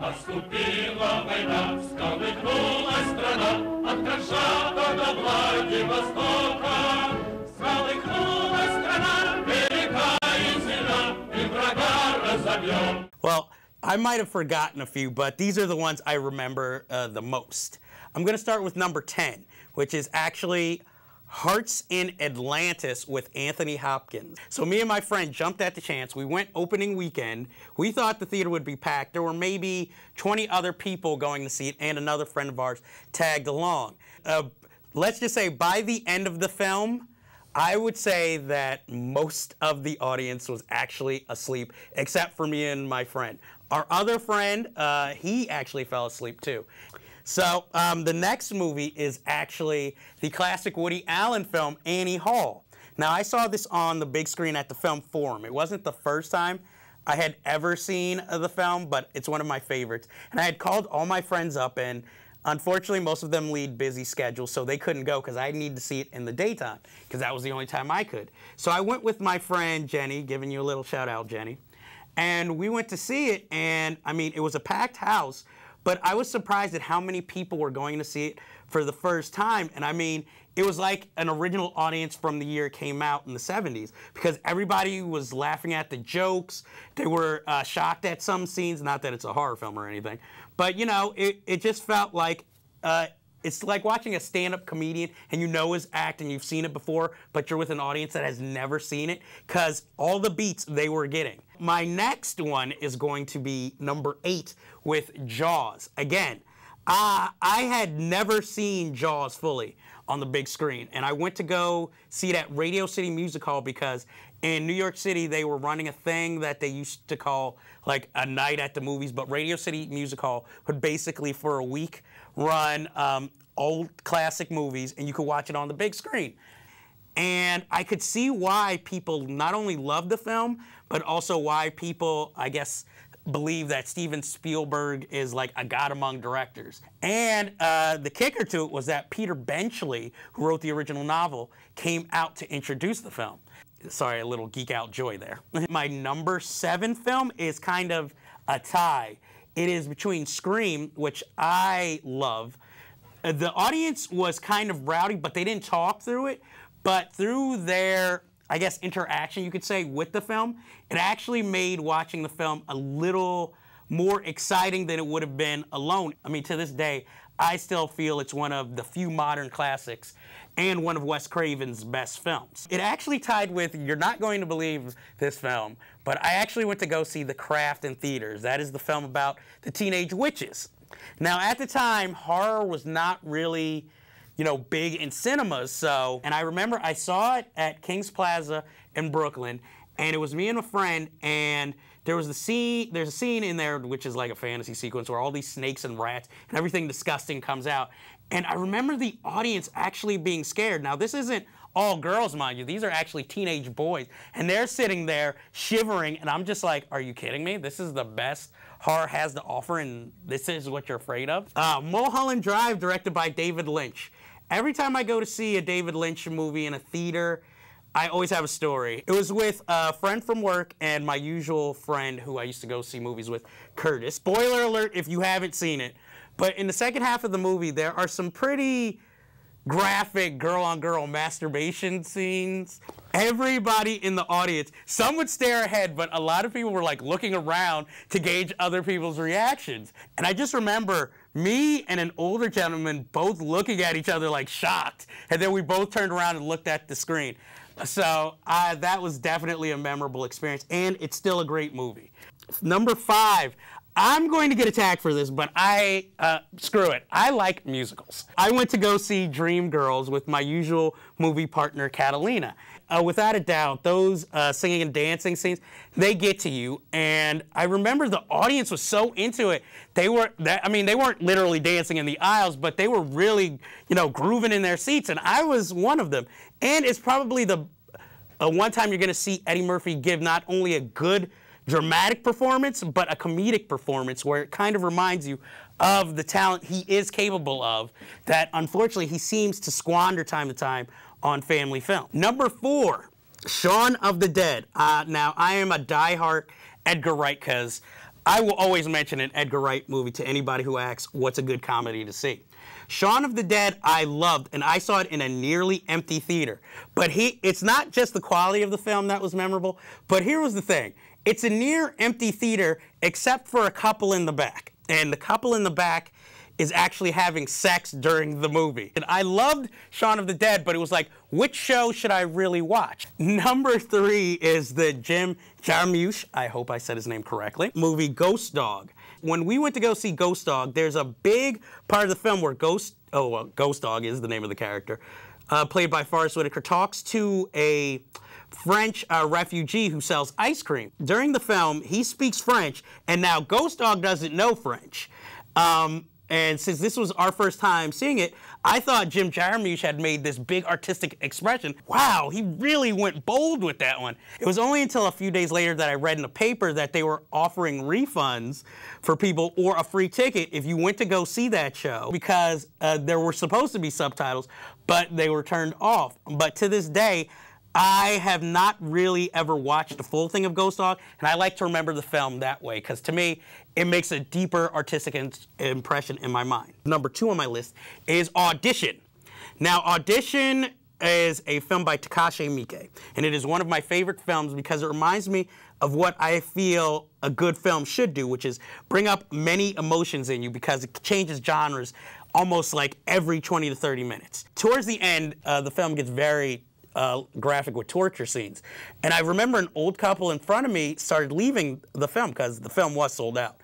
Наступила война, всколыхнулась страна, от Кронштадта до Владивостока. Всколыхнулась страна, велика и сильна, и врага разобьем. Well, I might have forgotten a few, but these are the ones I remember the most. I'm going to start with number 10, which is actually Hearts in Atlantis with Anthony Hopkins. So me and my friend jumped at the chance. We went opening weekend. We thought the theater would be packed. There were maybe 20 other people going to see it, and another friend of ours tagged along. Let's just say by the end of the film, I would say that most of the audience was actually asleep, except for me and my friend. Our other friend, he actually fell asleep too. So the next movie is actually the classic Woody Allen film, Annie Hall. Now, I saw this on the big screen at the Film Forum. It wasn't the first time I had ever seen the film, but it's one of my favorites. And I had called all my friends up, and unfortunately, most of them lead busy schedules, so they couldn't go because I needed to see it in the daytime, because that was the only time I could. So I went with my friend Jenny, giving you a little shout out, Jenny, and we went to see it, and I mean, it was a packed house, but I was surprised at how many people were going to see it for the first time. And I mean, it was like an original audience from the year it came out in the 70s, because everybody was laughing at the jokes. They were shocked at some scenes, not that it's a horror film or anything, but you know, it just felt like, it's like watching a stand-up comedian and you know his act and you've seen it before, but you're with an audience that has never seen it, because all the beats they were getting. My next one is going to be number 8 with Jaws. Again, I had never seen Jaws fully on the big screen, and I went to go see it at Radio City Music Hall because in New York City they were running a thing that they used to call like a night at the movies, but Radio City Music Hall would basically for a week run old classic movies, and you could watch it on the big screen. And I could see why people not only loved the film, but also why people, I guess, believe that Steven Spielberg is like a god among directors. And the kicker to it was that Peter Benchley, who wrote the original novel, came out to introduce the film. Sorry, a little geek out joy there. My number 7 film is kind of a tie. It is between Scream, which I love. The audience was kind of rowdy, but they didn't talk through it. But through their, I guess, interaction, you could say, with the film, it actually made watching the film a little more exciting than it would have been alone. I mean, to this day, I still feel it's one of the few modern classics and one of Wes Craven's best films. It actually tied with, you're not going to believe this film, but I actually went to go see The Craft in theaters. That is the film about the teenage witches. Now, at the time, horror was not really, you know, big in cinemas, so, and I remember I saw it at King's Plaza in Brooklyn, and it was me and a friend, and there's a scene in there which is like a fantasy sequence where all these snakes and rats and everything disgusting comes out. And I remember the audience actually being scared. Now, this isn't all girls, mind you. These are actually teenage boys. And they're sitting there shivering, and I'm just like, are you kidding me? This is the best horror has to offer, and this is what you're afraid of? Mulholland Drive, directed by David Lynch. Every time I go to see a David Lynch movie in a theater, I always have a story. It was with a friend from work and my usual friend who I used to go see movies with, Curtis. Spoiler alert if you haven't seen it. But in the second half of the movie, there are some pretty graphic girl-on-girl masturbation scenes. Everybody in the audience, some would stare ahead, but a lot of people were like looking around to gauge other people's reactions. And I just remember me and an older gentleman both looking at each other like shocked. And then we both turned around and looked at the screen. So that was definitely a memorable experience, and it's still a great movie. Number 5, I'm going to get attacked for this, but screw it. I like musicals. I went to go see Dreamgirls with my usual movie partner, Catalina. Without a doubt, those singing and dancing scenes, they get to you. And I remember the audience was so into it. They weren't literally dancing in the aisles, but they were really, you know, grooving in their seats. And I was one of them. And it's probably the one time you're going to see Eddie Murphy give not only a good dramatic performance, but a comedic performance where it kind of reminds you of the talent he is capable of that unfortunately he seems to squander time to time on family film. Number 4, Shaun of the Dead. Now, I am a diehard Edgar Wright because I will always mention an Edgar Wright movie to anybody who asks, what's a good comedy to see? Shaun of the Dead, I loved, and I saw it in a nearly empty theater. But it's not just the quality of the film that was memorable, but here was the thing. It's a near empty theater except for a couple in the back. And the couple in the back is actually having sex during the movie. And I loved Shaun of the Dead, but it was like, which show should I really watch? Number 3 is the Jim Jarmusch, I hope I said his name correctly, movie Ghost Dog. When we went to go see Ghost Dog, there's a big part of the film where Ghost Dog is the name of the character, played by Forrest Whitaker, talks to a French refugee who sells ice cream. During the film, he speaks French, and now Ghost Dog doesn't know French. And since this was our first time seeing it, I thought Jim Jarmusch had made this big artistic expression. Wow, he really went bold with that one. It was only until a few days later that I read in the paper that they were offering refunds for people or a free ticket if you went to go see that show, because there were supposed to be subtitles, but they were turned off. But to this day, I have not really ever watched the full thing of Ghost Dog, and I like to remember the film that way, because to me, it makes a deeper artistic impression in my mind. Number 2 on my list is Audition. Now, Audition is a film by Takashi Miike, and it is one of my favorite films because it reminds me of what I feel a good film should do, which is bring up many emotions in you, because it changes genres almost like every 20 to 30 minutes. Towards the end, the film gets very graphic with torture scenes. And I remember an old couple in front of me started leaving the film because the film was sold out.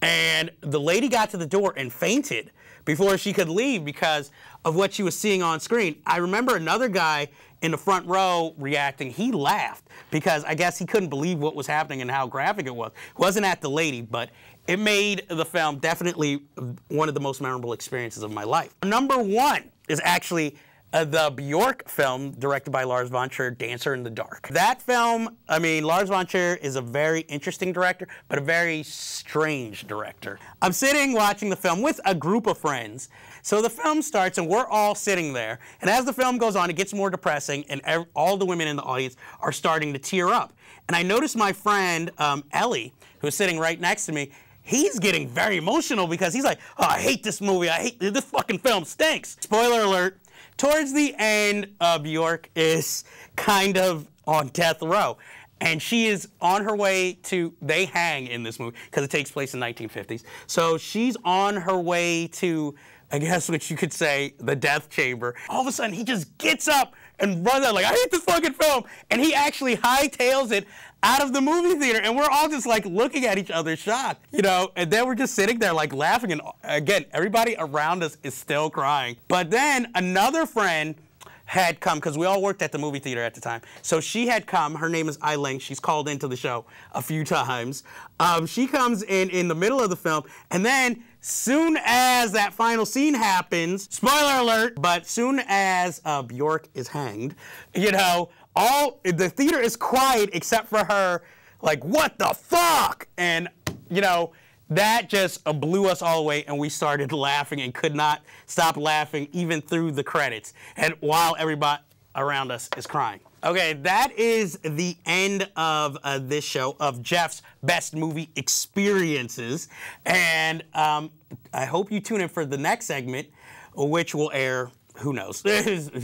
And the lady got to the door and fainted before she could leave because of what she was seeing on screen. I remember another guy in the front row reacting. He laughed because I guess he couldn't believe what was happening and how graphic it was. It wasn't at the lady, but it made the film definitely one of the most memorable experiences of my life. Number 1 is actually the Bjork film directed by Lars von Trier, Dancer in the Dark. That film, I mean, Lars von Trier is a very interesting director, but a very strange director. I'm sitting watching the film with a group of friends. So the film starts and we're all sitting there. And as the film goes on, it gets more depressing and all the women in the audience are starting to tear up. And I noticed my friend, Ellie, who's sitting right next to me, he's getting very emotional because he's like, oh, I hate this movie. This fucking film stinks. Spoiler alert. Towards the end, Bjork is kind of on death row. And she is on her way to, they hang in this movie because it takes place in the 1950s. So she's on her way to, I guess what you could say, the death chamber. All of a sudden, he just gets up and runs out like, I hate this fucking film. And he actually hightails it out of the movie theater. And we're all just like looking at each other shocked, you know, and then we're just sitting there like laughing. And again, everybody around us is still crying. But then another friend had come, because we all worked at the movie theater at the time. So she had come. Her name is Eileen. She's called into the show a few times. She comes in the middle of the film, and then soon as that final scene happens, spoiler alert, but soon as Bjork is hanged, you know, the theater is quiet except for her, like, what the fuck? And, you know, that just blew us all away, and we started laughing and could not stop laughing even through the credits, and while everybody around us is crying. Okay, that is the end of this show of Jeff's Best Movie Experiences, and I hope you tune in for the next segment, which will air, who knows,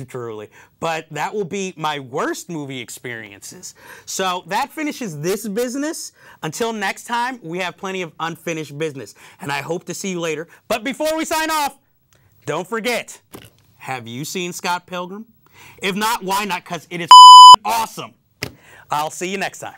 truly. But that will be my worst movie experiences. So that finishes this business. Until next time, we have plenty of unfinished business. And I hope to see you later. But before we sign off, don't forget, have you seen Scott Pilgrim? If not, why not? Because it is awesome. I'll see you next time.